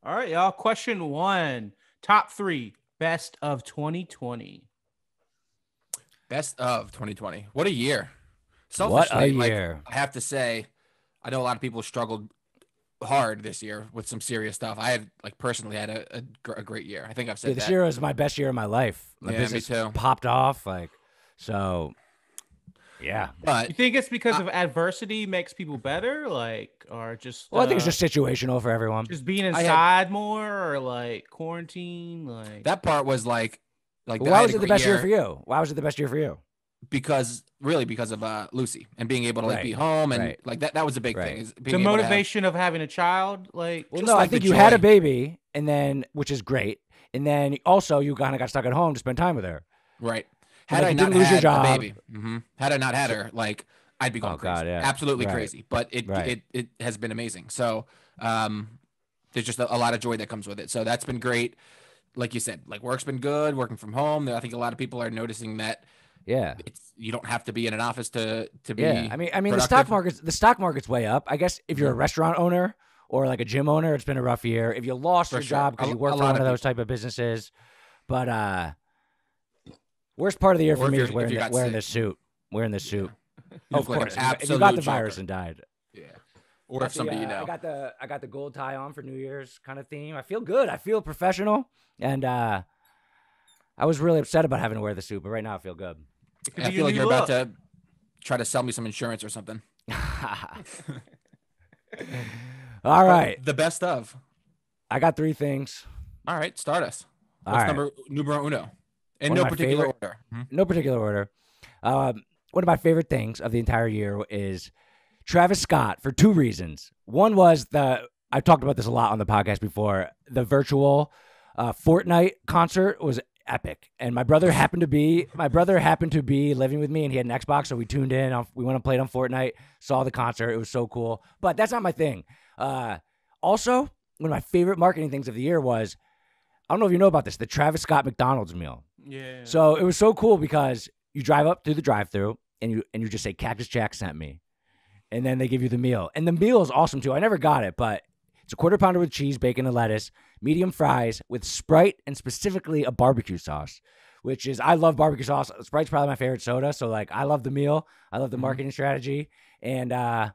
All right, y'all. Question 1. Top 3 best of 2020. Best of 2020. What a year. What a Selfishly, year. I have to say, I know a lot of people struggled hard this year with some serious stuff. I had personally had a great year. I think I've said This that. year was my best year of my life. My business me too. popped off. So, yeah. But You think it's because of adversity makes people better, or just? Well, I think it's just situational for everyone. Just being inside more, or quarantine, that part was why was it the best year for you? Why was it the best year for you? Because of Lucy and being able to be home and that was a big thing. Is being the motivation of having a child, Well, no, I think you had a baby, and then which is great, and then also you kind of got stuck at home to spend time with her. Right. Had I not had a baby, had I not had her, I'd be going crazy. God, yeah. Absolutely crazy. But it has been amazing. So there's just a lot of joy that comes with it. So that's been great. Like you said, work's been good. Working from home. I think a lot of people are noticing that. Yeah, you don't have to be in an office to be. Yeah, I mean the stock market's way up. I guess if you're a restaurant owner or a gym owner, it's been a rough year. If you lost your job because you work for one of those type of businesses, but worst part of the year for me is wearing this suit. Wearing this suit. Of course, if you got the virus and died. Yeah. Or if somebody I got the gold tie on for New Year's kind of theme. I feel good. I feel professional, and I was really upset about having to wear the suit, but right now I feel good. I feel like you're about to try to sell me some insurance or something. All right. The best of. I got 3 things. All right. Start us. What's numero uno? In no particular order. No particular order. One of my favorite things of the entire year is Travis Scott for 2 reasons. One was I've talked about this a lot on the podcast before. The virtual Fortnite concert was epic, and my brother happened to be living with me, and he had an Xbox, so we tuned in. We went and played on Fortnite, saw the concert. It was so cool. But that's not my thing. Also, one of my favorite marketing things of the year was, I don't know if you know about this, the Travis Scott McDonald's meal. Yeah. So it was so cool because you drive up through the drive-thru and you just say Cactus Jack sent me, and then they give you the meal. And the meal is awesome too. I never got it, but it's a quarter pounder with cheese, bacon, and lettuce, medium fries with Sprite and specifically a barbecue sauce, which is, I love barbecue sauce. Sprite's probably my favorite soda. So I love the meal. I love the marketing strategy. And I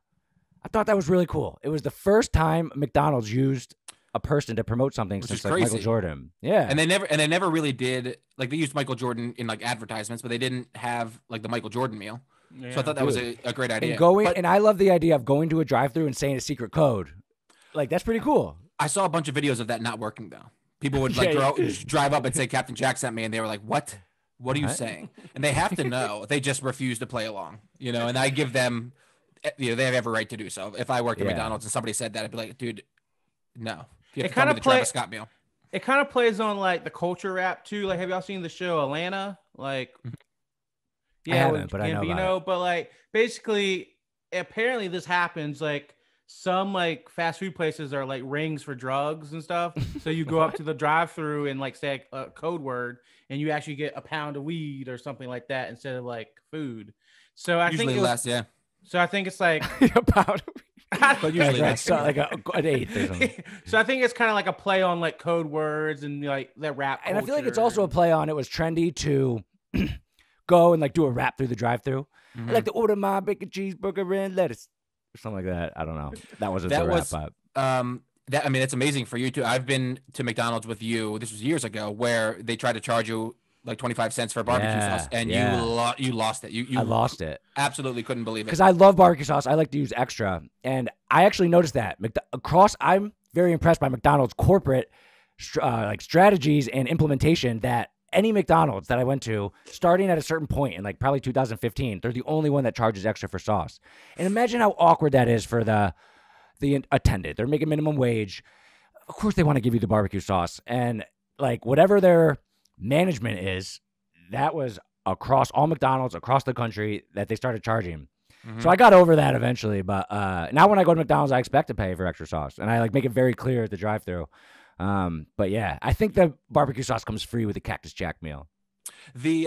thought that was really cool. It was the first time McDonald's used a person to promote something since Michael Jordan. Yeah. And they never really did, they used Michael Jordan in advertisements, but they didn't have the Michael Jordan meal. Yeah. So I thought that was a great idea. And I love the idea of going to a drive-thru and saying a secret code. That's pretty cool. I saw a bunch of videos of that not working though. People would drive up and say Captain Jack sent me, and they were like, "What? What are you saying?" And they have to know. They just refuse to play along, And I give them, they have every right to do so. If I worked at McDonald's and somebody said that, I'd be like, "Dude, no." You have to tell me the Travis Scott meal. It kind of plays on the culture rap too. Have y'all seen the show Atlanta? I haven't, but I know about it. But basically, apparently this happens some fast food places are rings for drugs and stuff. So you go up to the drive-thru and say a code word, and you actually get a pound of weed or something like that instead of food. So I usually think less, yeah. So I think it's a pound of weed. But usually that's an eighth or something. So I think it's kind of a play on code words and that rap. And I feel like it's also a play on, it was trendy to go and do a rap through the drive-thru. I like to order my bacon cheeseburger and lettuce. Or something like that. I don't know. That wasn't the rap vibe. That's amazing for you too. I've been to McDonald's with you. This was years ago, where they tried to charge you 25 cents for barbecue sauce, and you lost it. I lost it. Absolutely couldn't believe it. Because I love barbecue sauce. I like to use extra, and I actually noticed that I'm very impressed by McDonald's corporate strategies and implementation. That any McDonald's that I went to, starting at a certain point in probably 2015, they're the only one that charges extra for sauce. And imagine how awkward that is for the attendant. They're making minimum wage. Of course they want to give you the barbecue sauce. And whatever their management is, that was across all McDonald's across the country that they started charging. So I got over that eventually. But now when I go to McDonald's, I expect to pay for extra sauce. And I make it very clear at the drive-thru. But yeah, I think the barbecue sauce comes free with the Cactus Jack meal. The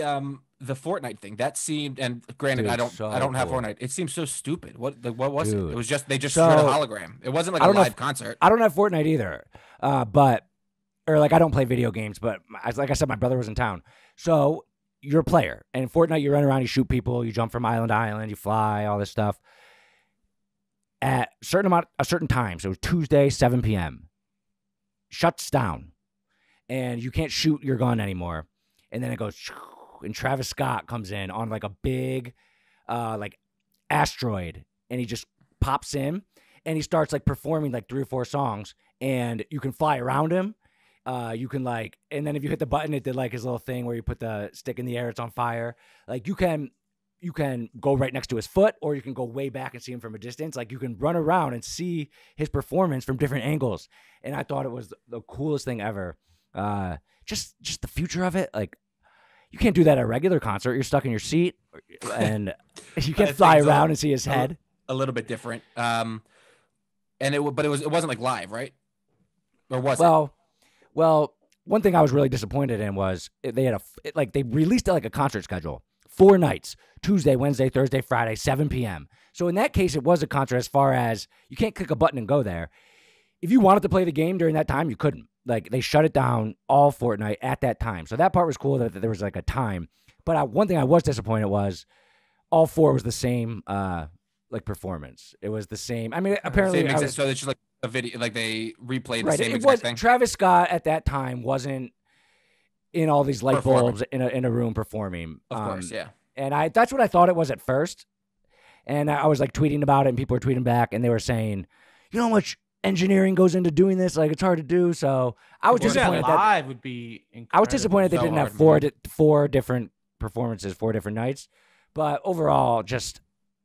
Fortnite thing that seemed, and granted, Dude, I don't so have cool. Fortnite. It seemed so stupid. What was it? Dude. It was just they just So, showed a hologram. It wasn't like I a don't know live if- concert. I don't have Fortnite either, like I don't play video games, but like I said, my brother was in town. So you're a player, and in Fortnite, you run around, you shoot people, you jump from island to island, you fly, all this stuff. At a certain time, so it was Tuesday, 7 p.m., shuts down, and you can't shoot your gun anymore. And then it goes, and Travis Scott comes in on like a big, like asteroid, and he just pops in, and he starts like performing like 3 or 4 songs, and you can fly around him. You can like, and then if you hit the button, it did like his little thing where you put the stick in the air, it's on fire. Like you can go right next to his foot, or you can go way back and see him from a distance. Like you can run around and see his performance from different angles. And I thought it was the coolest thing ever. Just the future of it. Like you can't do that at a regular concert. You're stuck in your seat, and you can't fly around and see his head. A little bit different. And it wasn't like live, right? Or was it? Well, one thing I was really disappointed in was they released it like a concert schedule. 4 nights, Tuesday, Wednesday, Thursday, Friday, 7 p.m. So in that case, it was a concert as far as you can't click a button and go there. If you wanted to play the game during that time, you couldn't. Like they shut it down all Fortnite at that time. So that part was cool that there was like a time. But one thing I was disappointed was all 4 was the same like performance. It was the same. I mean, apparently, so it's just like a video, like they replayed the right. same It exact was thing. Travis Scott at that time wasn't in all these light bulbs in a room performing. Of course, yeah. And that's what I thought it was at first. And I was like tweeting about it, and people were tweeting back, and they were saying, you know how much engineering goes into doing this? Like it's hard to do. So I was disappointed that live would be incredible. I was disappointed they didn't have four different performances, 4 different nights. But overall,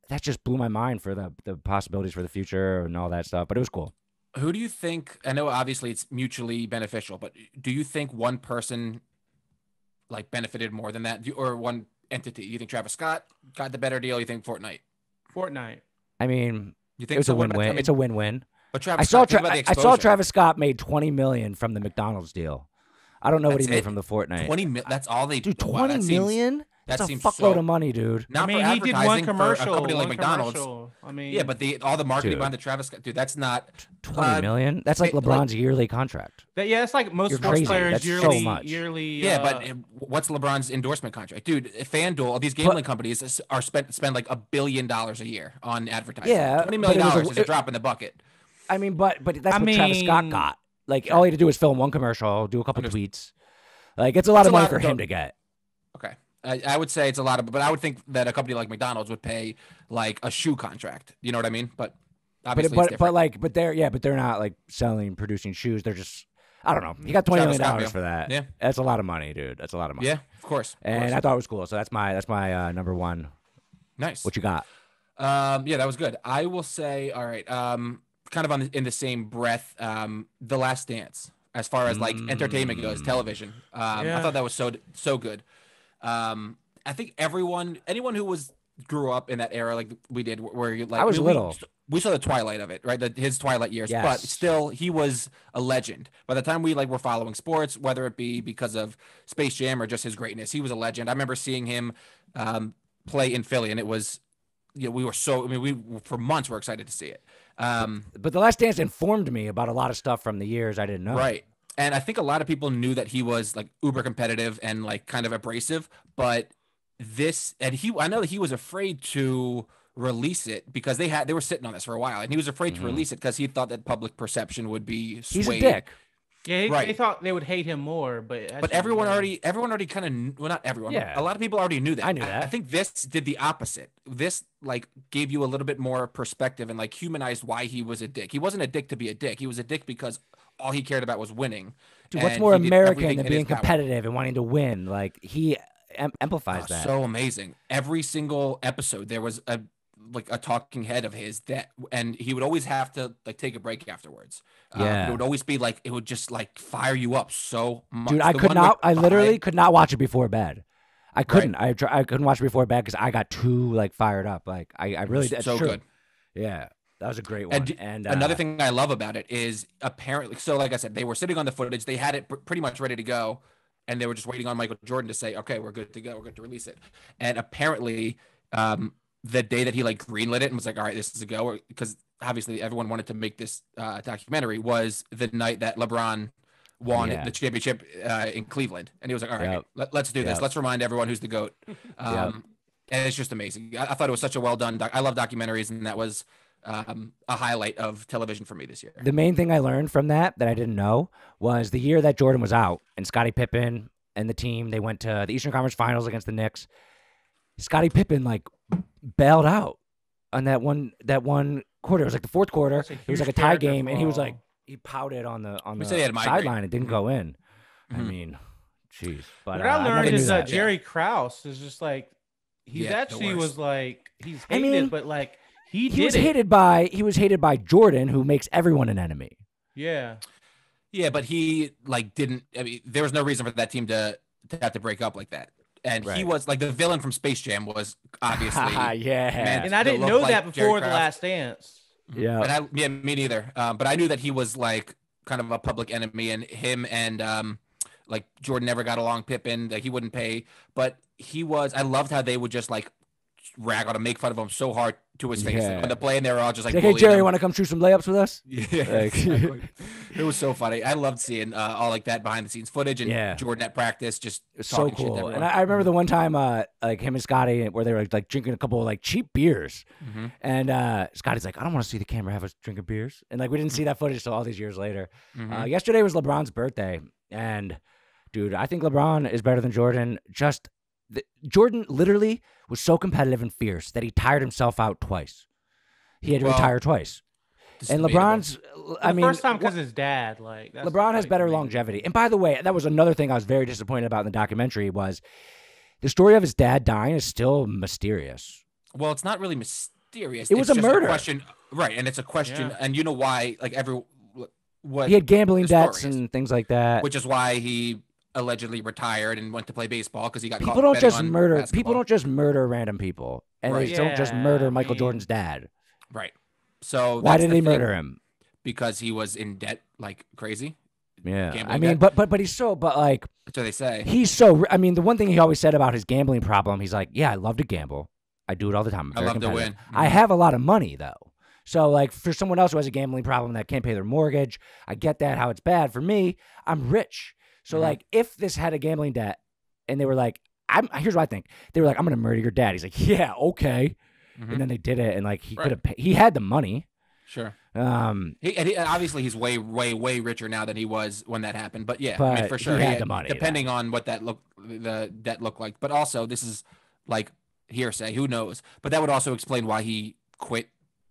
that just blew my mind for the possibilities for the future and all that stuff. But it was cool. Who do you think? I know obviously it's mutually beneficial, but do you think one person like benefited more than that, or one entity? You think Travis Scott got the better deal? You think Fortnite? I mean, you think it's a win-win. It's a win-win. But Travis I saw Travis Scott made $20 million from the McDonald's deal. I don't know what he made from the Fortnite. 20 million. That's all they do. 20 million? That's a fuckload of money, dude. Not I mean, for he did one commercial. For a company like McDonald's. I mean, yeah, but all the marketing behind the Travis Scott, dude, that's not 20 million. That's like LeBron's yearly contract. That's like most sports players yearly. Yeah, but what's LeBron's endorsement contract, dude? FanDuel, these gambling companies are spend like $1 billion a year on advertising. Yeah, $20 million is a drop in the bucket. I mean, but that's what Travis Scott got. Like all he had to do was film one commercial, do a couple tweets. Like it's a lot of money for him to get. Okay. I would say it's a lot of, but I would think that a company like McDonald's would pay like a shoe contract. You know what I mean? But obviously, but they're not like producing shoes. They're just, I don't know. He got $20 million for that. Yeah, that's a lot of money, dude. That's a lot of money. Yeah, of course. And I thought it was cool. So that's my number one. Nice. What you got? Yeah, that was good. I will say, all right. Kind of in the same breath. The Last Dance, as far as like entertainment goes, television. I thought that was so good. I think anyone who grew up in that era like we did, where like I was little. We saw the twilight of it, right? His twilight years, yes. But still, he was a legend. By the time we were following sports, whether it be because of Space Jam or just his greatness, he was a legend. I remember seeing him play in Philly, and it was, we were for months were excited to see it. But The Last Dance informed me about a lot of stuff from the years I didn't know. Right. And I think a lot of people knew that he was like uber competitive and like kind of abrasive, but I know that he was afraid to release it because they were sitting on this for a while, and he was afraid to release it because he thought that public perception would be swayed. He's a dick. Yeah, they thought they would hate him more, but everyone already kind of, well, not everyone, yeah. A lot of people already knew that. I knew that. I think this did the opposite. This like gave you a little bit more perspective and like humanized why he was a dick. He wasn't a dick to be a dick. He was a dick because all he cared about was winning. Dude, what's more American than being competitive and wanting to win? Like he amplifies that. So amazing. Every single episode, there was a talking head of his and he would always have to like take a break afterwards. Yeah, it would always be like, it would just like fire you up so much. Dude, I literally could not watch it before bed. I couldn't. Right. I couldn't watch it before bed because I got too like fired up. Like I really did. So good. Yeah, that was a great one. And another thing I love about it is apparently, so like I said, they were sitting on the footage. They had it pretty much ready to go. and they were just waiting on Michael Jordan to say, okay, we're good to go. We're good to release it. And apparently, the day that he like greenlit it and was like, all right, this is a go, because obviously everyone wanted to make this documentary, was the night that LeBron won the championship in Cleveland. And he was like, all right, let's do this. Let's remind everyone who's the GOAT. And it's just amazing. I thought it was such a well done. I love documentaries, and that was a highlight of television for me this year. The main thing I learned from that I didn't know was the year that Jordan was out and Scottie Pippen and the team, they went to the Eastern Conference Finals against the Knicks. Scottie Pippen like bailed out on that one quarter. It was like the fourth quarter. It was like a tie game, and he was like, he pouted on the sideline and didn't go in. I mean, jeez. But what I learned is that Jerry Krause is just like, he's actually was like, he's hated, but like he was hated by Jordan, who makes everyone an enemy. Yeah. Yeah, but he like didn't. I mean, there was no reason for that team to have to break up like that. And he was like the villain from Space Jam was obviously and I didn't know that before The Last Dance. Yeah, me neither. But I knew that he was like kind of a public enemy, and him and like Jordan never got along. Pippen, like he wouldn't pay, but he was. I loved how they would just like rag on him, make fun of him so hard to his face on the play, and they were all just like, "Hey Jerry, want to come shoot some layups with us?" Exactly. It was so funny. I loved seeing all like that behind the scenes footage and Jordan at practice, just so cool. And I remember the one time, like him and Scotty, where they were like drinking a couple of like cheap beers, and Scotty's like, "I don't want to see the camera have us drinking beers," and like we didn't see that footage until all these years later. Yesterday was LeBron's birthday, and dude, I think LeBron is better than Jordan. Jordan literally was so competitive and fierce that he tired himself out twice. He had to retire twice. And LeBron's, first time because his dad, like LeBron has better longevity. And by the way, that was another thing I was very disappointed about in the documentary was the story of his dad dying is still mysterious. Well, it's not really mysterious. It was a murder. Question, right? And it's a question, and you know why? Like what he had gambling debts and things like that, which is why he allegedly retired and went to play baseball because he got people caught don't just murder basketball. People don't just murder random people, and they don't just murder Michael Jordan's dad. Right. So why did they murder him? Because he was in debt like crazy. Yeah, I mean, but he's so, but like that's what they say. He's so. I mean, the one thing he always said about his gambling problem, he's like, yeah, I love to gamble. I do it all the time. I love to win. I have a lot of money though. So like for someone else who has a gambling problem that can't pay their mortgage, I get that how it's bad. For me, I'm rich. So like if this had a gambling debt and they were like, here's what I think. They were like, I'm going to murder your dad. He's like, yeah, okay. And then they did it. And like he could have he had the money. Sure. He obviously he's way richer now than he was when that happened. But yeah, I mean, for sure. He had the money. Depending on what the debt looked like. But also this is like hearsay. Who knows? But that would also explain why he quit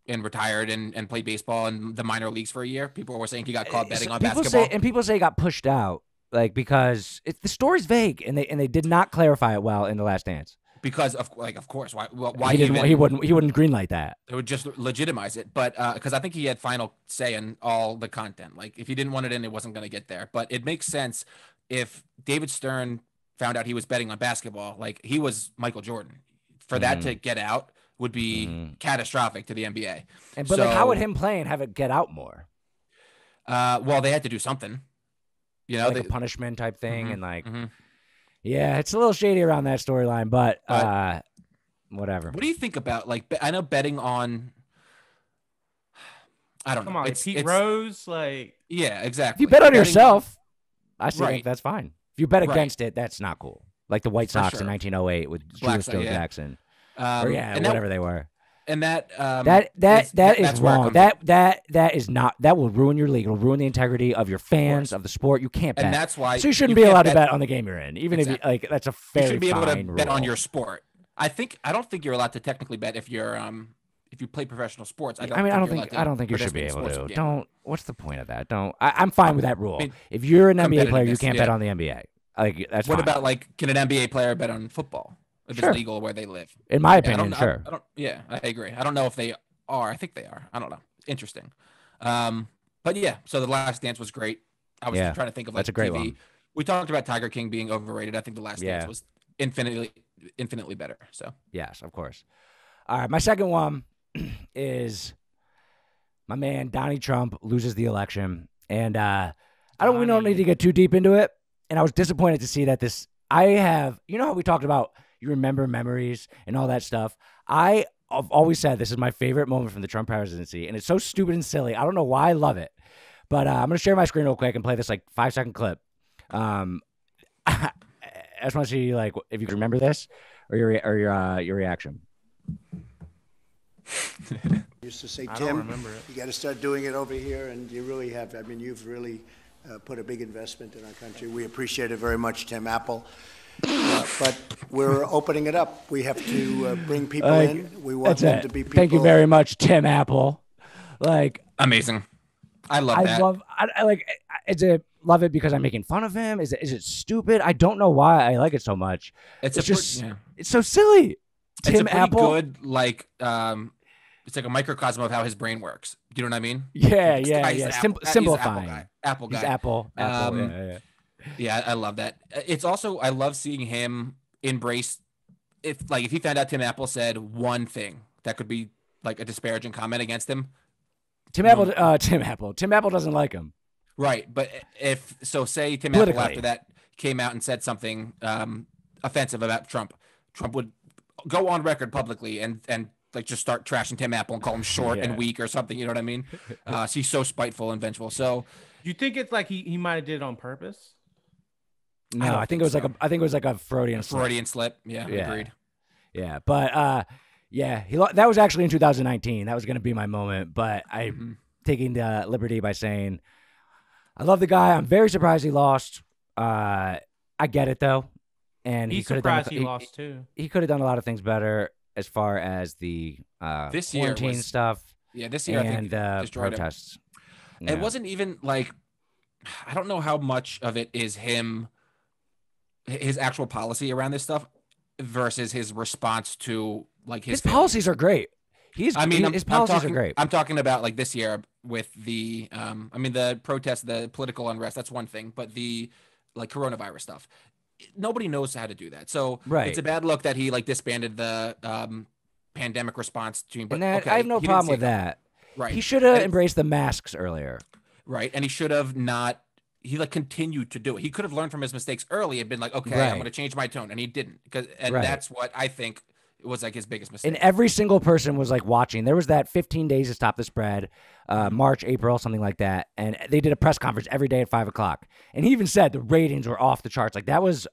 and retired and played baseball in the minor leagues for a year. People were saying he got caught betting on basketball. People say he got pushed out. Like because the story's vague and they did not clarify it well in The Last Dance. Because of course why he wouldn't greenlight that. It would just legitimize it, but because I think he had final say in all the content. Like if he didn't want it in, it wasn't going to get there. But it makes sense if David Stern found out he was betting on basketball. Like he was Michael Jordan. For that to get out would be catastrophic to the NBA. But like, how would him playing have it get out more? Well, they had to do something. You know, like a punishment type thing, and like, yeah, it's a little shady around that storyline, but whatever. What do you think about like? I know betting on. I don't know. Come on, Pete Rose, like. Yeah, exactly. If you bet on yourself, I still think that's fine. If you bet against it, that's not cool. Like the White Sox in 1908 with Julius Joe Jackson, or whatever they were. And that is wrong. That is not. That will ruin your league. It'll ruin the integrity of your fans of the sport. You can't bet. And that's why. So you shouldn't be allowed to bet on the game you're in, even if you, like that's a fair. You should be able to rule. bet on your sport. I don't think you're allowed to technically bet if you're if you play professional sports. I don't think you should be able to. Don't. What's the point of that? Don't. I'm fine with that rule. I mean, if you're an NBA player, you can't bet on the NBA. Like that's. What about like can an NBA player bet on football? If it's legal where they live. In my opinion, sure. I agree. I don't know if they are. I think they are. I don't know. Interesting. But yeah, so The Last Dance was great. I was trying to think of like that's a great TV. One. We talked about Tiger King being overrated. I think The Last Dance was infinitely better. So yes, of course. All right, my second one is my man Donnie Trump loses the election, and we don't need to get too deep into it. And I was disappointed to see that this. I have, you know how we talked about you remember memories and all that stuff. I've always said this is my favorite moment from the Trump presidency, and it's so stupid and silly. I don't know why I love it, but I'm gonna share my screen real quick and play this like 5-second clip. I just want to see like if you can remember this or your reaction. Used to say, I Tim, don't remember it. you got to start doing it over here, and you really have. I mean, you've really put a big investment in our country. We appreciate it very much, Tim Apple. But we're opening it up. We have to bring people in. We want them to be people. Thank you very much, Tim Apple. Like Amazing. I love that. I like. Is it love it because I'm making fun of him? Is it stupid? I don't know why I like it so much. It's just it's so silly. Tim Apple. Good like it's like a microcosm of how his brain works. Do you know what I mean? Yeah. Simplifying. Apple guy. He's Apple. Yeah, I love that. It's also I love seeing him embrace if he found out Tim Apple said one thing that could be like a disparaging comment against him. Tim Apple doesn't like him. Right, but say Tim Apple after that came out and said something offensive about Trump would go on record publicly and like just start trashing Tim Apple and call him short and weak or something. You know what I mean? So he's so spiteful and vengeful. So you think it's like he might have did it on purpose? No, I think it was like a Freudian slip. Yeah, agreed. Yeah, but that was actually in 2019. That was going to be my moment, but I'm taking the liberty by saying I love the guy. I'm very surprised he lost. I get it though, and he's surprised he lost too. He could have done a lot of things better as far as the quarantine stuff. Yeah, this year and I think protests. It wasn't even like I don't know how much of it is his actual policy around this stuff versus his response to like his policies are great. His policies are great. I'm talking about like this year with the the protests, the political unrest, that's one thing, but the like coronavirus stuff. Nobody knows how to do that. So it's a bad look that he like disbanded the pandemic response team. But I have no problem with that. Right. He should have embraced the masks earlier. Right. And he should have not. He like continued to do it. He could have learned from his mistakes early and been like, okay, I'm going to change my tone. And he didn't. That's what I think was like his biggest mistake. And every single person was like watching. There was that 15 days to stop the spread, March, April, something like that. And they did a press conference every day at 5:00. And he even said the ratings were off the charts. Like that was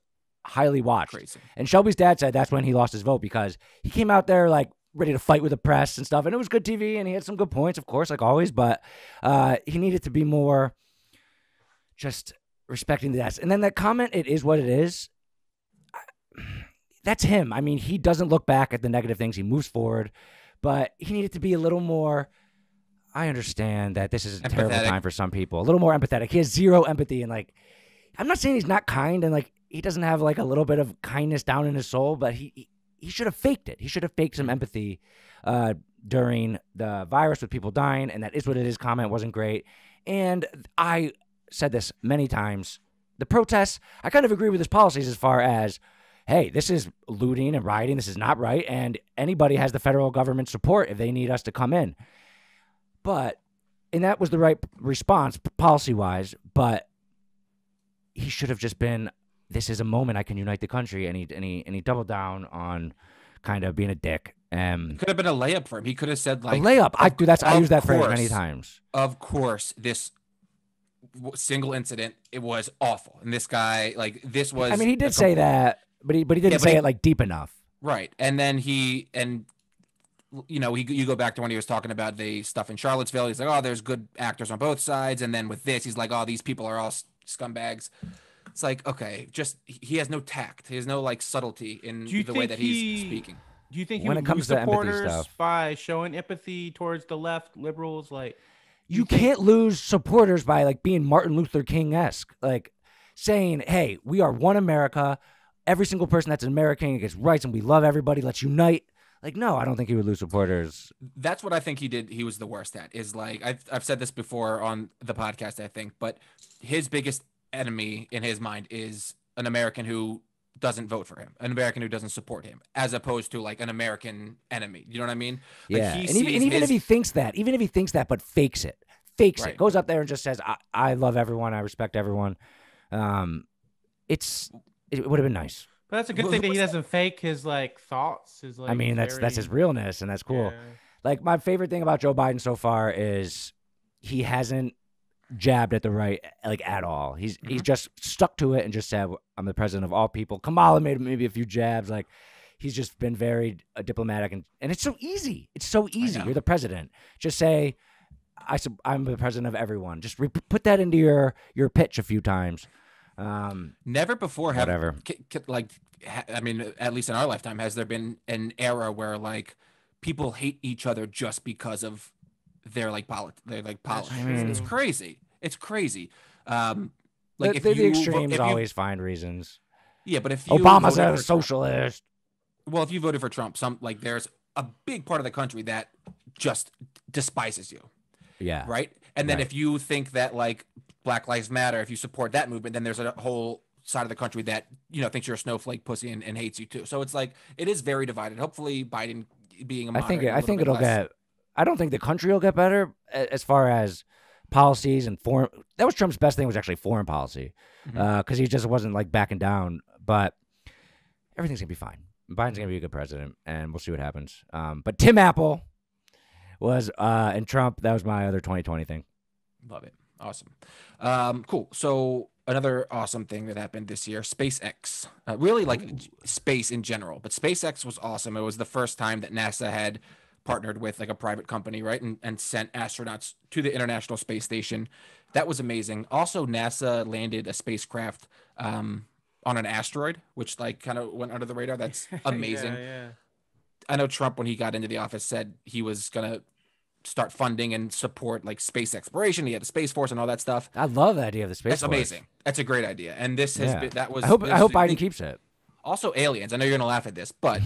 highly watched. Crazy. And Shelby's dad said that's when he lost his vote because he came out there like ready to fight with the press and stuff. And it was good TV and he had some good points, of course, like always. But he needed to be more just respecting the desk. And then that comment, it is what it is. That's him. I mean, he doesn't look back at the negative things. He moves forward. But he needed to be a little more, I understand that this is a terrible time for some people. A little more empathetic. He has zero empathy. And like, I'm not saying he's not kind and like he doesn't have like a little bit of kindness down in his soul, but he should have faked it. He should have faked some empathy during the virus with people dying. And that is what it is. Comment wasn't great. And I said this many times. The protests, I kind of agree with his policies as far as, hey, this is looting and rioting. This is not right. And anybody has the federal government support if they need us to come in. And that was the right response policy-wise, but he should have just been, this is a moment I can unite the country. And he doubled down on kind of being a dick. It could have been a layup for him. He could have said like a layup. I use that phrase many times. Of course, this single incident, it was awful. And this guy, like this was. I mean, he did say that, but he didn't say it like deep enough. Right, and then you go back to when he was talking about the stuff in Charlottesville. He's like, oh, there's good actors on both sides, and then with this, he's like, oh, these people are all scumbags. It's like, okay, just he has no tact. He has no like subtlety in the way that he's speaking. Do you think he would lose supporters by showing empathy towards the left liberals? Like, you can't lose supporters by like being Martin Luther King-esque, like saying, hey, we are one America. Every single person that's an American gets rights and we love everybody. Let's unite. Like, no, I don't think he would lose supporters. That's what I think he did. He was the worst at is like, I've said this before on the podcast, I think, but his biggest enemy in his mind is an American who doesn't vote for him, an American who doesn't support him, as opposed to like an American enemy. You know what I mean? Yeah. Like even if he thinks that, but fakes it, goes up there and just says, I love everyone. I respect everyone. it would have been nice. But that's a good thing that he doesn't fake his like thoughts. His like. I mean, that's his realness, and that's cool. Yeah. Like my favorite thing about Joe Biden so far is he hasn't jabbed at the right like at all. He's just stuck to it and just said, "I'm the president of all people." Kamala made maybe a few jabs. Like he's just been very diplomatic, and it's so easy. It's so easy. You're the president. Just say, I'm the president of everyone. Just put that into your pitch a few times. Never before have whatever. I mean, at least in our lifetime, has there been an era where like people hate each other just because of their politics? I mean, it's crazy. It's crazy. The extremes always find reasons. Yeah, but if you Obama's a socialist. Well, if you voted for Trump, there's a big part of the country that just despises you. Yeah. Right. And then if you think that like Black Lives Matter, if you support that movement, then there's a whole side of the country that, thinks you're a snowflake pussy and hates you too. So it's like, it is very divided. Hopefully Biden being a moderate, I think it'll get, I don't think the country will get better as far as policies and foreign. That was Trump's best thing, was actually foreign policy. Cause he just wasn't like backing down, but everything's gonna be fine. Biden's gonna be a good president and we'll see what happens. But Tim Apple was, and Trump, that was my other 2020 thing. Love it. Awesome. Cool. So another awesome thing that happened this year, SpaceX, really like space in general, but SpaceX was awesome. It was the first time that NASA had partnered with like a private company, right? And sent astronauts to the International Space Station. That was amazing. Also, NASA landed a spacecraft, on an asteroid, which like kind of went under the radar. That's amazing. Yeah. I know Trump, when he got into the office, said he was going to start funding and support like space exploration. He had a Space Force and all that stuff. I love the idea of the Space Force. That's amazing. That's a great idea. And this has been, that was, I hope Biden keeps it. Also aliens. I know you're going to laugh at this, but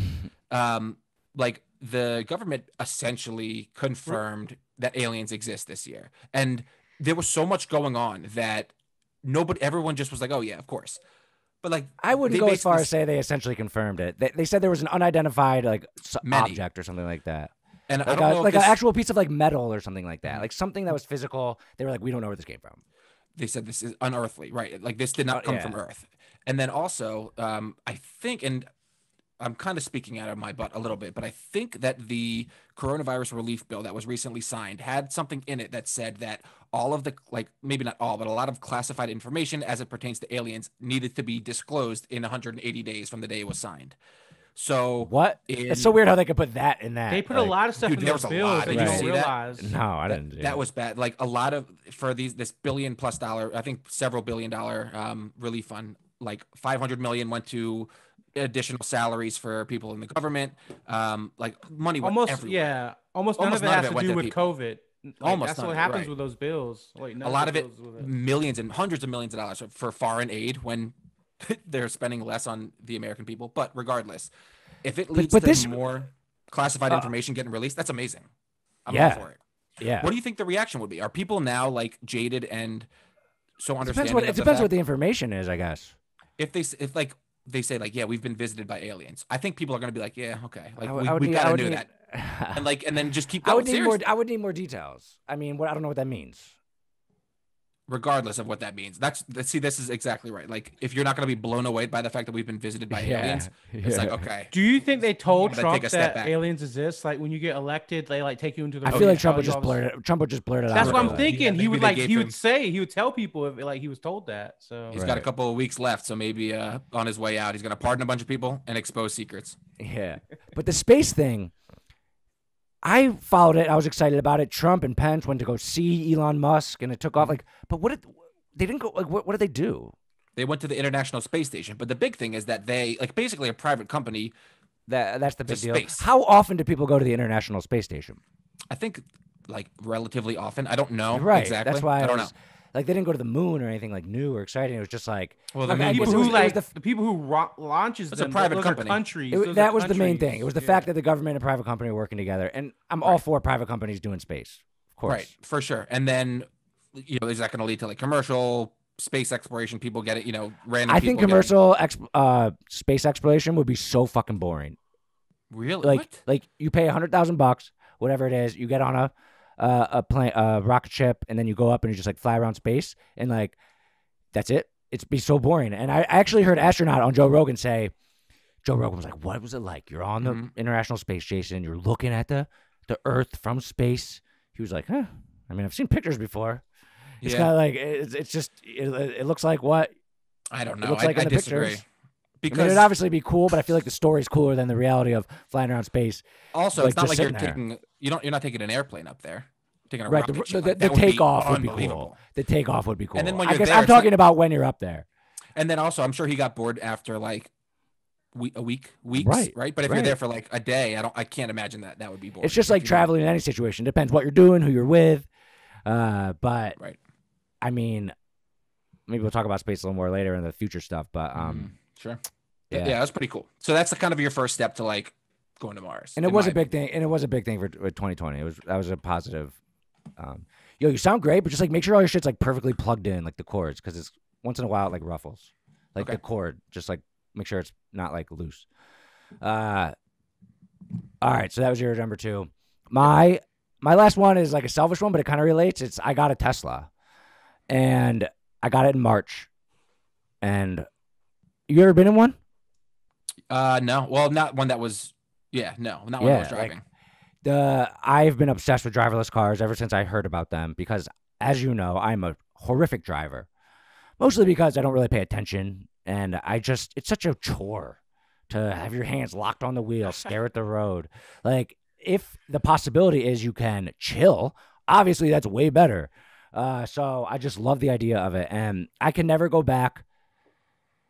like the government essentially confirmed that aliens exist this year. And there was so much going on that everyone just was like, oh yeah, of course. But like, I wouldn't go as far as say they essentially confirmed it. They said there was an unidentified like object or something like that. And like I don't know like an actual piece of like metal or something like that. Like something that was physical. They were like, we don't know where this came from. They said this is unearthly, right? Like this did not come from Earth. And then also, I think, and I'm kind of speaking out of my butt a little bit, but I think that the coronavirus relief bill that was recently signed had something in it that said that all of the, like maybe not all, but a lot of classified information as it pertains to aliens needed to be disclosed in 180 days from the day it was signed. So what? It's so weird how they could put that in that. They put a lot of stuff in those bills that you don't realize. No, I didn't. That was bad. Like a lot of, for this $1 billion+, I think several $1 billion relief fund, like 500 million went to additional salaries for people in the government. Like money went everywhere. Almost none of it has to do with COVID. Almost that's what happens with those bills. Like, a lot of it, millions and hundreds of millions of dollars for foreign aid when they're spending less on the American people. But regardless, if it leads to more classified information getting released, that's amazing. I'm all for it. Yeah. What do you think the reaction would be? Are people now like jaded and so understanding? It depends what the information is, I guess. If they say like, yeah, we've been visited by aliens, I think people are going to be like, yeah, okay, like we gotta do that, and then just keep going. I would need more details. I mean, I don't know what that means. Regardless of what that means, this is exactly right. Like, if you're not going to be blown away by the fact that we've been visited by aliens, it's like, okay. Do you think they told Trump that aliens exist? Like when you get elected, they like take you into the. I feel like Trump would just blurt it out. That's what I'm thinking. He would tell people if like he was told that. So he's got a couple of weeks left, so maybe on his way out, he's going to pardon a bunch of people and expose secrets. Yeah, but the space thing, I followed it. I was excited about it. Trump and Pence went to go see Elon Musk, and it took off. Like, but they didn't go? Like, what did they do? They went to the International Space Station. But the big thing is that they, like, basically a private company. That's the big deal. Space. How often do people go to the International Space Station? I think like relatively often. I don't know exactly. That's why I don't know. Like, they didn't go to the moon or anything like new or exciting. It was just like, well, the people who launches it's a private company. That was the main thing. It was the fact that the government and private company are working together, and I'm all for private companies doing space, of course. Right, for sure. And then, is that going to lead to like commercial space exploration? People get it, random. I think commercial space exploration would be so fucking boring. Really? Like you pay $100,000, whatever it is, you get on a plane, a rocket ship, and then you go up and you just like fly around space, and like that's it. it'd be so boring. And I actually heard astronaut on Joe Rogan say, Joe Rogan was like, what was it like? You're on the International Space Station. You're looking at the Earth from space. He was like, huh. I mean, I've seen pictures before. It's kind of like, it's just, it looks like what? I don't know. It looks like in the disagree. pictures. Because I mean, it'd obviously be cool, but I feel like the story's cooler than the reality of flying around space. Also, it's not like you're taking, you're not taking an airplane up there. Taking a right. rocket ship. The takeoff would be cool. The takeoff would be cool. And then when I you're guess there, I'm talking about when you're up there. And then also, I'm sure he got bored after like weeks, right? But if you're there for like a day, I can't imagine that would be boring. It's just like traveling in any situation. Depends what you're doing, who you're with. But right. I mean, maybe we'll talk about space a little more later in the future stuff. But sure. Yeah, that's pretty cool. So that's kind of your first step to like going to Mars. And it was a big thing. And it was a big thing for 2020. That was a positive. Yo, you sound great, but just like make sure all your shit's like perfectly plugged in, like the cords, because it's once in a while it like ruffles, like the cord. Just like make sure it's not like loose. All right, so that was your number 2. My last one is like a selfish one, but it kind of relates. I got a Tesla, and I got it in March. And you ever been in one? No. Well, not one that was. Yeah, no, not one I was driving. I've been obsessed with driverless cars ever since I heard about them because, as you know, I'm a horrific driver. Mostly because I don't really pay attention, and it's such a chore to have your hands locked on the wheel, stare at the road. Like, if the possibility is you can chill, obviously that's way better. So I just love the idea of it, and I can never go back.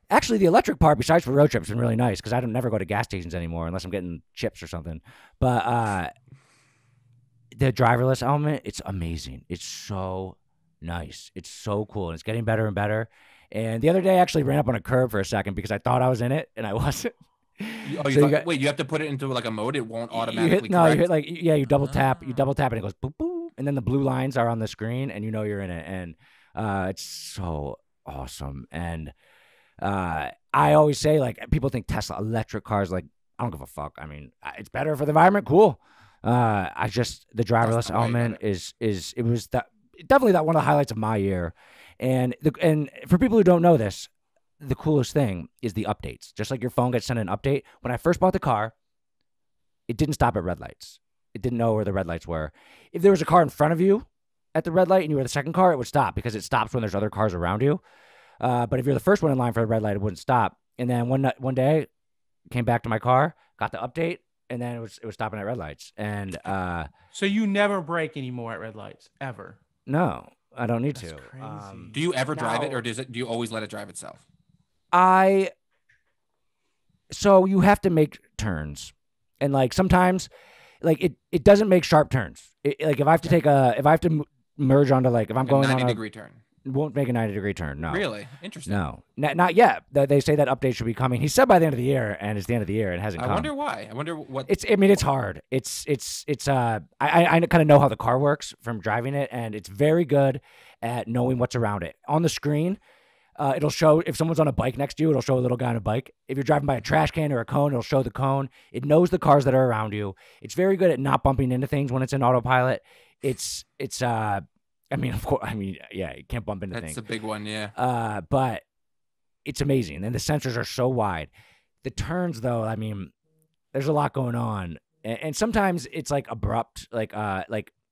Actually, the electric part, besides for road trips, has been really nice because I don't never go to gas stations anymore unless I'm getting chips or something. But the driverless element, it's amazing. It's so nice. It's so cool, and it's getting better and better. And the other day, I actually ran up on a curb for a second because I thought I was in it, and I wasn't. Wait, you have to put it into like a mode? It won't automatically correct? You hit you double tap, and it goes boop, boop, and then the blue lines are on the screen, and you know you're in it. And it's so awesome. And I always say, like, people think Tesla electric cars, like, I don't give a fuck. I mean, it's better for the environment. Cool. The driverless element it was definitely one of the highlights of my year. And for people who don't know this, the coolest thing is the updates. Just like your phone gets sent an update. When I first bought the car, it didn't stop at red lights. It didn't know where the red lights were. If there was a car in front of you at the red light and you were the second car, it would stop because it stops when there's other cars around you. But if you're the first one in line for the red light, it wouldn't stop. And then one day, came back to my car, got the update, and then it was stopping at red lights. And so you never brake anymore at red lights ever? No, I don't need to. Crazy. Do you ever drive it, or do you always let it drive itself? So you have to make turns, and like sometimes, like it doesn't make sharp turns. Like if I have to merge onto, like, if I'm going on a 90-degree turn. It won't make a 90-degrry turn. No. Really? Interesting. No, not yet. They say that update should be coming. He said by the end of the year, and it's the end of the year. It hasn't come. I wonder why. I wonder what. It's hard. I kind of know how the car works from driving it, and it's very good at knowing what's around it. On the screen, it'll show if someone's on a bike next to you. It'll show a little guy on a bike. If you're driving by a trash can or a cone, it'll show the cone. It knows the cars that are around you. It's very good at not bumping into things when it's in autopilot. Yeah, you can't bump into things. That's a big one, yeah. But it's amazing. And the sensors are so wide. The turns, though, I mean, there's a lot going on. And sometimes it's like abrupt. Like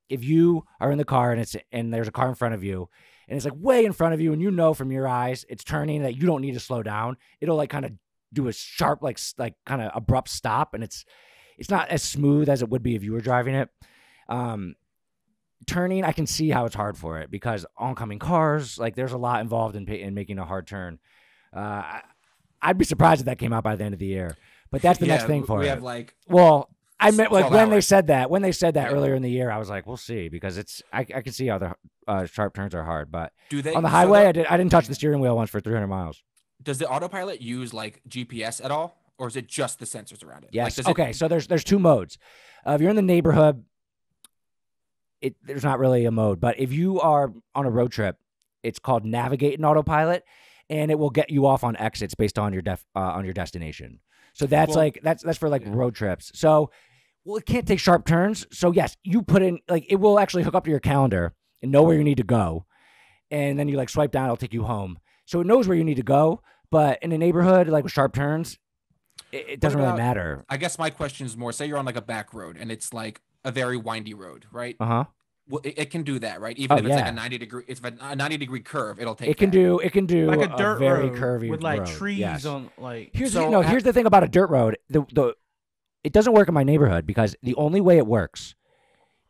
if you are in the car and there's a car in front of you, and it's like way in front of you, and you know from your eyes it's turning that you don't need to slow down. It'll like kind of do a sharp, like kind of abrupt stop, and it's not as smooth as it would be if you were driving it. Turning, I can see how it's hard for it because oncoming cars, like there's a lot involved in making a hard turn. I'd be surprised if that came out by the end of the year, but that's the next thing for it. We have like, I meant like when they said that Yeah. earlier in the year, I was like, we'll see, because I can see how the sharp turns are hard, but do they on the highway, I didn't touch the steering wheel once for 300 miles. Does the autopilot use like GPS at all, or is it just the sensors around it? Yes. Like, Okay. So there's two modes. If you're in the neighborhood, there's not really a mode, but if you are on a road trip, it's called navigate in autopilot, and it will get you off on exits based on your destination. So that's that's for like road trips. So, it can't take sharp turns. So yes, you put in, like, it will actually hook up to your calendar and know where you need to go, and then you like swipe down, it'll take you home. so it knows where you need to go. But in a neighborhood like with sharp turns, it doesn't really matter. I guess my question is more, say you're on like a back road and it's like a very windy road, right? Well, it can do that, right? Even if it's like a 90-degree, it's a 90-degree curve, it'll take. It can do like a dirt very road curvy with like road. trees on like. Here's the thing about a dirt road. It doesn't work in my neighborhood because the only way it works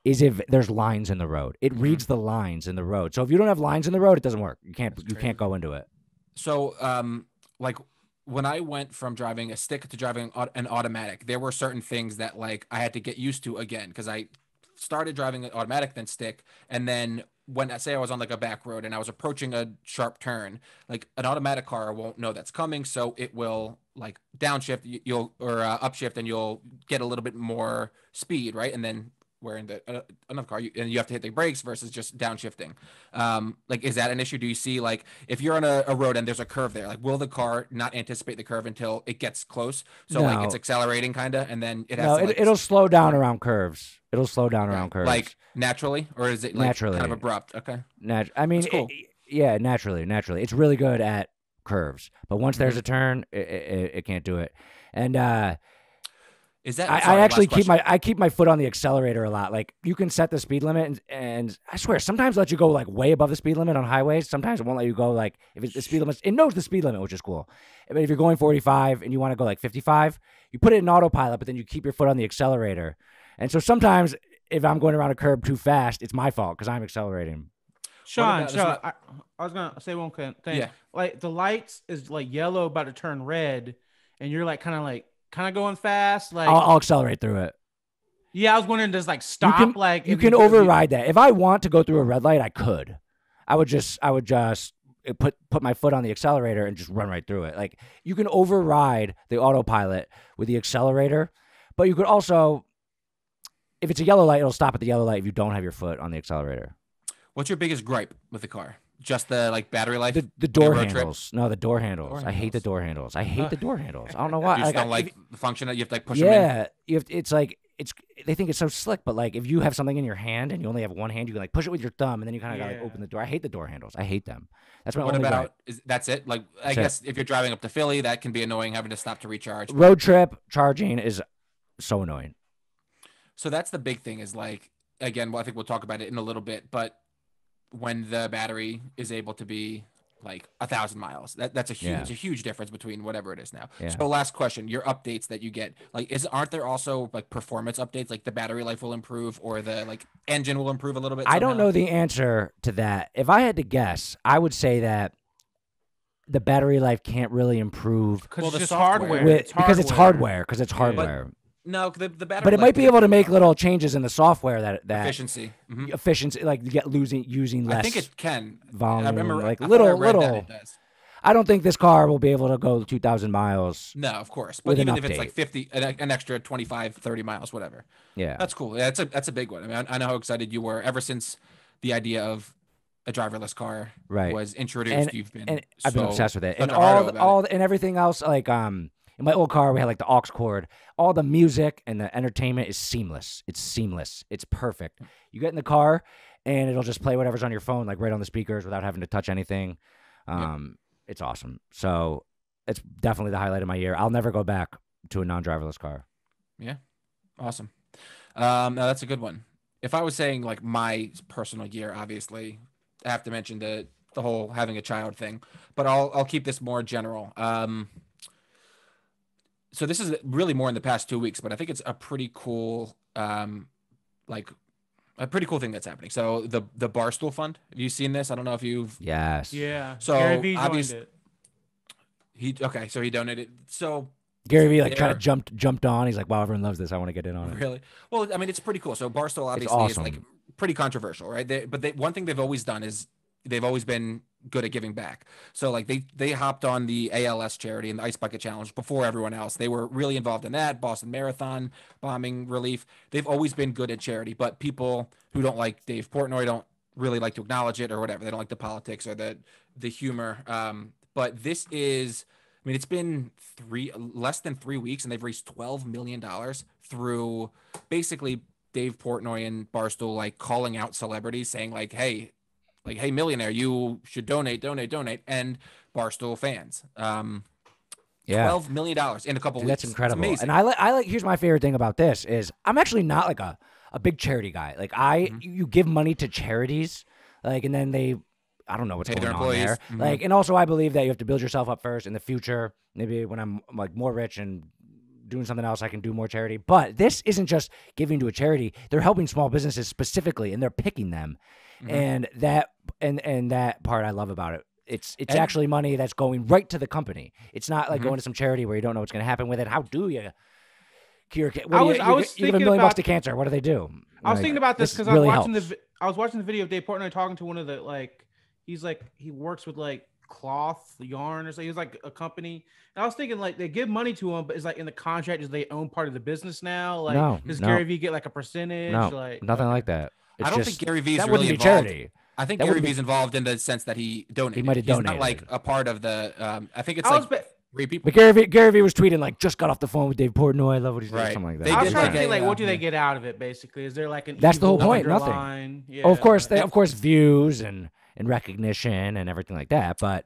is if there's lines in the road. It reads the lines in the road. So if you don't have lines in the road, it doesn't work. You can't go into it. So like when I went from driving a stick to driving an automatic, there were certain things that like I had to get used to again because I started driving an automatic, then stick, and then when I say I was on like a back road and I was approaching a sharp turn, like an automatic car won't know that's coming, so it will like downshift, or upshift, and you'll get a little bit more speed, right? And then where in the another car, and you have to hit the brakes versus just downshifting. Like, is that an issue? Do you see, like, if you're on a road and there's a curve there, like, will the car not anticipate the curve until it gets close? So, like, it's accelerating kind of, and then it has to, like, it'll slow down around curves. It'll slow down around curves. Like, naturally? Or is it, like, naturally, kind of abrupt? Okay. I mean, cool. Yeah, naturally. It's really good at curves. But once there's a turn, it can't do it. And, is that I actually keep my foot on the accelerator a lot. Like, you can set the speed limit, and I swear sometimes it lets you go like way above the speed limit on highways. Sometimes it won't let you go like if it's the speed limit. It knows the speed limit, which is cool. But if you're going 45 and you want to go like 55, you put it in autopilot, but then you keep your foot on the accelerator. And so sometimes if I'm going around a curb too fast, it's my fault because I'm accelerating. Sean, I was gonna say one thing. Yeah. Like the lights is like yellow about to turn red, and you're like kind of going fast. Like I'll accelerate through it. Yeah, I was wondering, does like stop? You can override that. If I want to go through a red light, I could. I would just put my foot on the accelerator and just run right through it. Like, you can override the autopilot with the accelerator, but you could also, if it's a yellow light, it'll stop at the yellow light if you don't have your foot on the accelerator. What's your biggest gripe with the car? Just the like battery life? The door handles. No, the door handles. I hate the door handles. I hate the door handles. I don't know why. You just don't like the function that you have to like push them in? Yeah, it's like they think it's so slick, but like if you have something in your hand and you only have one hand, you can like push it with your thumb, and then you kind of gotta like open the door. I hate the door handles. I hate them. That's my only gripe. That's it? Like, I guess if you're driving up to Philly, that can be annoying having to stop to recharge. Road trip charging is so annoying. So that's the big thing is like, again, well, I think we'll talk about it in a little bit, but when the battery is able to be like 1,000 miles, that's a huge difference between whatever it is now. Yeah. So last question, your updates that you get, like, aren't there also like performance updates, like the battery life will improve or the like engine will improve a little bit? I don't know the answer to that. If I had to guess, I would say that the battery life can't really improve because it's just hardware. Because it's hardware. No, the battery. But it might be able to make little changes in the software that efficiency, efficiency, like using less. I think it can volume. I remember like I little. It does. I don't think this car will be able to go 2,000 miles. No, of course. But even if it's like 50, an extra 25, 30 miles, whatever. Yeah, that's cool. That's a big one. I mean, I know how excited you were ever since the idea of a driverless car was introduced. I've been obsessed with it, and all and everything else. Like in my old car, we had like the aux cord. All the music and the entertainment is seamless. It's seamless. It's perfect. You get in the car, and it'll just play whatever's on your phone, like right on the speakers, without having to touch anything. It's awesome. So it's definitely the highlight of my year. I'll never go back to a non-driverless car. Yeah, awesome. Now that's a good one. If I was saying like my personal year, obviously, I have to mention the whole having a child thing, but I'll keep this more general. So this is really more in the past 2 weeks, but I think it's a pretty cool, like a pretty cool thing that's happening. So the Bar Stool Fund, have you seen this? I don't know if you've. Yes. Yeah. So Gary Vee joined it. So he donated. So Gary Vee like kind of jumped on. He's like, wow, everyone loves this. I want to get in on it. Really? Well, I mean, it's pretty cool. So Bar Stool obviously is like pretty controversial, right? One thing they've always done is they've always been good at giving back. So like they hopped on the ALS charity and the Ice Bucket Challenge before everyone else. They were really involved in that, Boston Marathon, bombing relief. They've always been good at charity, but people who don't like Dave Portnoy don't really like to acknowledge it or whatever. They don't like the politics or the humor. But this is, I mean, it's been less than 3 weeks and they've raised $12 million through basically Dave Portnoy and Barstool like calling out celebrities saying like, hey, like, hey, millionaire, you should donate, and Barstool fans. $12 million in a couple Dude, weeks. that's incredible. It's amazing. And I like. Here's my favorite thing about this is I'm actually not like a big charity guy. Like you give money to charities, like, and then I don't know what's Pay going their on employees. there. Like, and also I believe that you have to build yourself up first in the future. Maybe when I'm like more rich and doing something else, I can do more charity. But this isn't just giving to a charity. They're helping small businesses specifically, and they're picking them. And that part I love about it. It's actually money that's going right to the company. It's not like going to some charity where you don't know what's going to happen with it. How do you cure? You give $1 million to cancer. What do they do? I was thinking about this because really I was watching the video of Dave Portnoy talking to one of the he works with like cloth yarn or something. He's like a company. And I was thinking like they give money to him, but it's like in the contract is they own part of the business now. Like does Gary Vee get like a percentage? No, like nothing like that. I don't think Gary Vee is that really wouldn't be involved. Charity. I think Gary Vee's involved in the sense that he donated. He might have donated. He's not like a part of the. I think it's three people. But Gary Vee was tweeting like, just got off the phone with Dave Portnoy. I love what he's doing. Something like that. I was trying to think like, what do they get out of it? Basically, is there like an? That's the whole point. Nothing. Yeah. Oh, of course, views and recognition and everything like that. But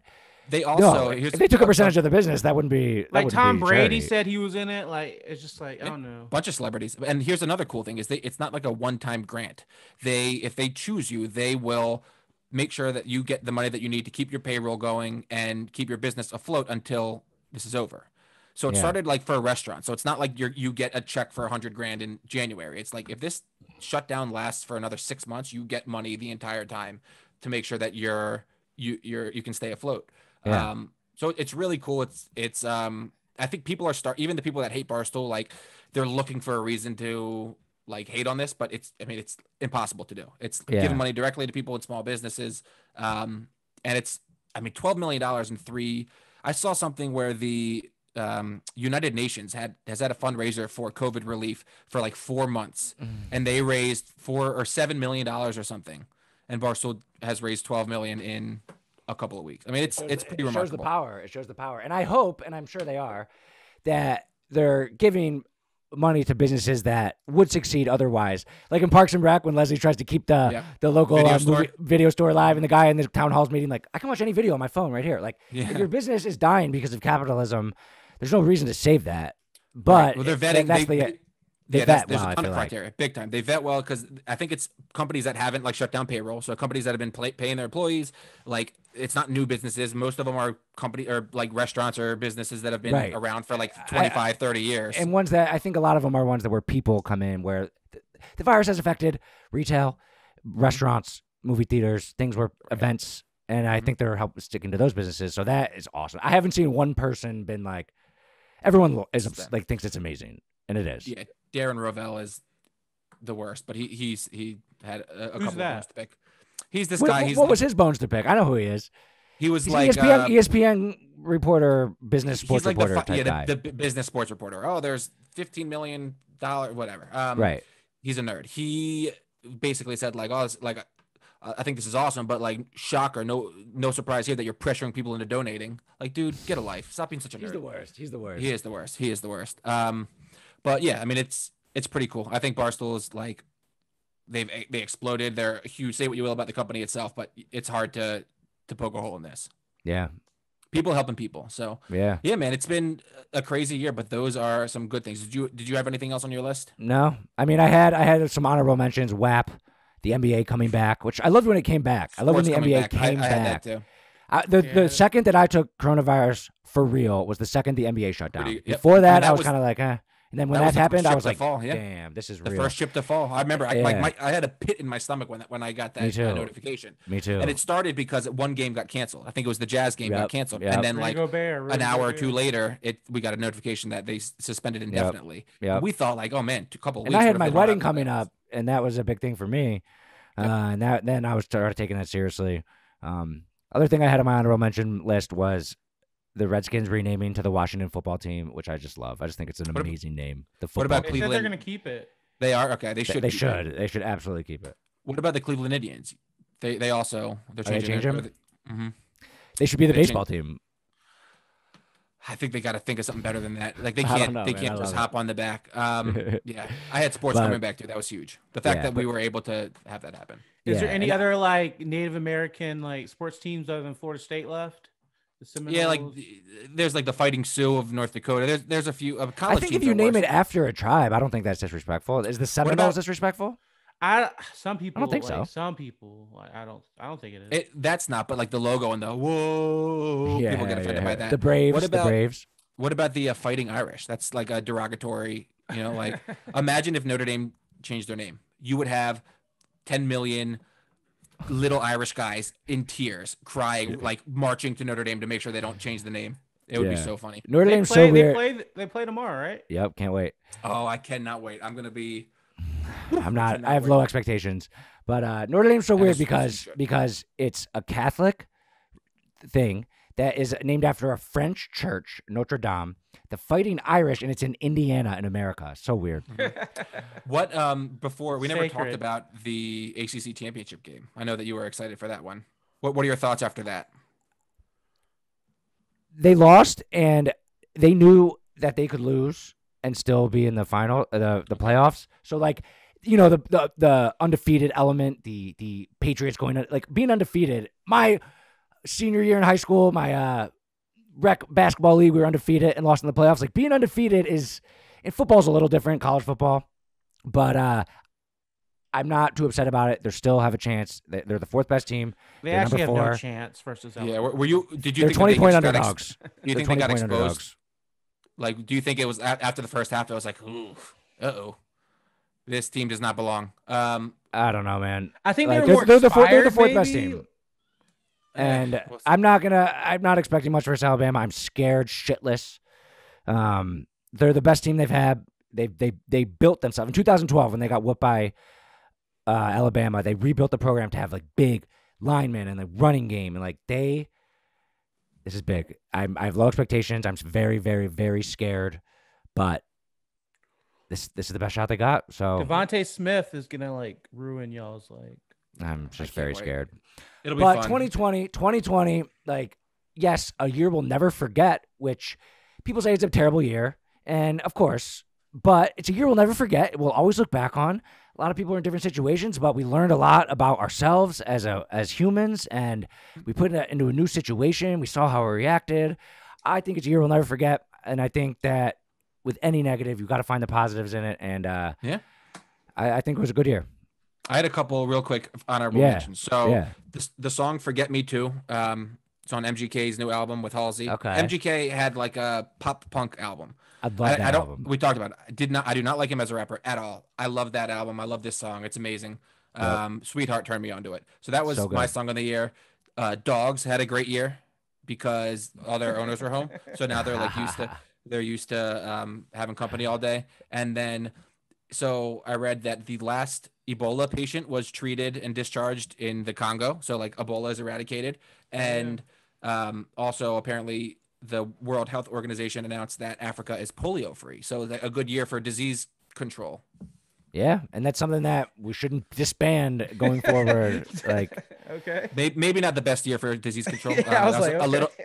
they also if they took a percentage of the business, that wouldn't be like Tom Brady said he was in it. Like it's just like I don't know. Bunch of celebrities. And here's another cool thing: is it's not like a one-time grant. If they choose you, they will make sure that you get the money that you need to keep your payroll going and keep your business afloat until this is over. So it started like for a restaurant. So it's not like you get a check for $100,000 in January. It's like if this shutdown lasts for another 6 months, you get money the entire time to make sure that you can stay afloat. Yeah. So it's really cool. It's I think people are even the people that hate Barstool, like they're looking for a reason to like hate on this, but it's impossible to do. It's giving money directly to people in small businesses. And it's, $12 million in three. I saw something where the United Nations has had a fundraiser for COVID relief for like 4 months, and they raised $4 or $7 million or something. And Barstool has raised 12 million in a couple of weeks. It's pretty remarkable. It shows the power. And I hope, and I'm sure they are, that they're giving money to businesses that would succeed otherwise. Like in Parks and Rec, when Leslie tries to keep the local video store alive, and the guy in the town hall's meeting, like, I can watch any video on my phone right here. Like, if your business is dying because of capitalism, there's no reason to save that. But they're vetting. There's vet a well, ton of criteria, big time. They vet well because I think it's companies that haven't like shut down payroll. So companies that have been paying their employees, like it's not new businesses. Most of them are company or like restaurants or businesses that have been around for like 25, 30 years. And ones that I think a lot of them are ones that where people come in where the virus has affected retail, restaurants, movie theaters, things where events. And I think they're sticking to those businesses. So that is awesome. I haven't seen one person been like, everyone is like thinks it's amazing. And it is. Yeah. Darren Rovell is the worst, but he had a couple of bones to pick. He's this guy. What was his bones to pick? I know who he is. He's like ESPN reporter, business sports like reporter type guy. The business sports reporter. Oh, there's $15 million, whatever. Right. He's a nerd. He basically said like, oh, I think this is awesome, but like, shocker, no surprise here that you're pressuring people into donating. Like, dude, get a life. Stop being such a nerd. He's the worst. He is the worst. But yeah, it's pretty cool. I think Barstool is like, they exploded. They're huge. Say what you will about the company itself, but it's hard to poke a hole in this. Yeah. People helping people. So yeah, man, it's been a crazy year, but those are some good things. Did you have anything else on your list? No. I had some honorable mentions. WAP, the NBA coming back, which I loved when it came back. I love when the NBA came back. Had that too. The second that I took coronavirus for real was the second the NBA shut down. Before that, I was kind of like, eh. And then when that happened, I was like, damn, this is real. The first ship to fall. I remember I had a pit in my stomach when I got that notification. Me too. And it started because one game got canceled. I think it was the Jazz game got canceled. And then like an hour or two later, we got a notification that they suspended indefinitely. Yeah. We thought like, oh man, a couple of weeks. And I had my wedding coming up, and that was a big thing for me. And then I started taking that seriously. Other thing I had on my honorable mention list was the Redskins renaming to the Washington football team, which I just love. I just think it's an amazing name. What about Cleveland? Cleveland? They're going to keep it. They are? Okay. They should. They should absolutely keep it. What about the Cleveland Indians? They're changing them? They should be the baseball team. I think they got to think of something better than that. Like they I don't can't, know, they man. can't I just love hop on the back. Yeah, I had sports But- coming back too. That was huge. The fact Yeah, that we were able to have that happen. Is there Yeah, any and other like Native American like sports teams other than Florida State left? The Seminoles? Yeah, like there's like the Fighting Sioux of North Dakota. There's a few I college think teams if you are name worse. it after a tribe, I don't think that's disrespectful. Is the Seminoles disrespectful? Some people I don't think like, so. Some people like, I don't think it is. That's not, but like the logo and the whoa, people get offended by that. The Braves. What about the Braves? What about the Fighting Irish? That's like a derogatory. Like imagine if Notre Dame changed their name. You would have 10 million little Irish guys in tears, crying, like marching to Notre Dame to make sure they don't change the name. It would be so funny. Notre Dame's so weird. They play tomorrow, right? Yep, can't wait. Oh, I cannot wait. I'm gonna be. I'm not. I have low expectations, but Notre Dame's so weird because it's a Catholic thing that is named after a French church, Notre Dame. The Fighting Irish, and it's in Indiana in America. So weird. What before we never Sacred. talked about the ACC championship game. I know that you were excited for that one. What are your thoughts after that? They lost, and they knew that they could lose and still be in the final, the playoffs. So like, the undefeated element, the Patriots going to like being undefeated. My senior year in high school, my rec basketball league, we were undefeated and lost in the playoffs. Like being undefeated is in football is a little different, college football, but I'm not too upset about it. They still have a chance. They're the fourth best team. They They're actually have number 4. no chance versus LA. Yeah, were you? Did you They're think 20-point that they just underdogs. Do you think They're they got 20-point exposed? underdogs. Like, do you think it was after the first half? It was like, ooh, this team does not belong. I don't know, man. I think Like, they're the fourth maybe. best team. And We'll see. I'm not expecting much versus Alabama. I'm scared shitless. They're the best team they've had. They built themselves in 2012 when they got whooped by Alabama. They rebuilt the program to have like big linemen and the running game, and like this is big. I have low expectations. I'm very, very, very scared, but this is the best shot they got. So Devontae Smith is gonna like ruin y'all's like. I'm just can't very wait. scared. It'll be But fun. 2020, like, yes, a year we'll never forget, which people say it's a terrible year. And of course, but it's a year we'll never forget. We'll always look back on. A lot of people are in different situations, but we learned a lot about ourselves as humans, and we put it into a new situation. We saw how we reacted. I think it's a year we'll never forget. And I think that with any negative, you've got to find the positives in it. And Yeah. I think it was a good year. I had a couple real quick honorable Yeah. mentions. So Yeah. the song "Forget Me Too," it's on MGK's new album with Halsey. Okay. MGK had like a pop punk album. I love that I don't. album. We talked about it. I do not like him as a rapper at all. I love that album. I love this song. It's amazing. Sweetheart turned me onto it. So that was So good. my song of the year. Dogs had a great year because all their owners were home. So now they're like used to having company all day. And then so I read that the last Ebola patient was treated and discharged in the Congo. So like Ebola is eradicated. And also apparently the World Health Organization announced that Africa is polio free. So a good year for disease control. Yeah, and that's something that we shouldn't disband going forward. Like, Okay. Maybe not the best year for disease control. Yeah, I was like,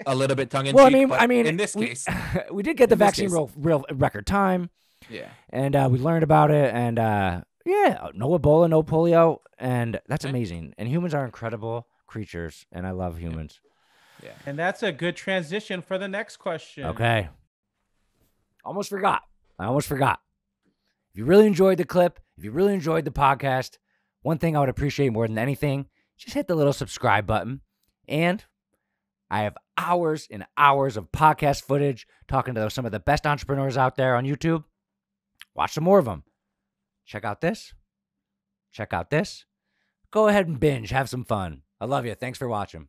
a little bit tongue in well, cheek. I mean, in this we, case, we did get the in this vaccine case- real record time, yeah. and we learned about it, and no Ebola, no polio, and that's amazing. And humans are incredible creatures, and I love humans. And that's a good transition for the next question. Okay. I almost forgot. If you really enjoyed the clip, if you really enjoyed the podcast, one thing I would appreciate more than anything, just hit the little subscribe button. And I have hours and hours of podcast footage talking to some of the best entrepreneurs out there on YouTube. Watch some more of them. Check out this. Check out this. Go ahead and binge. Have some fun. I love you. Thanks for watching.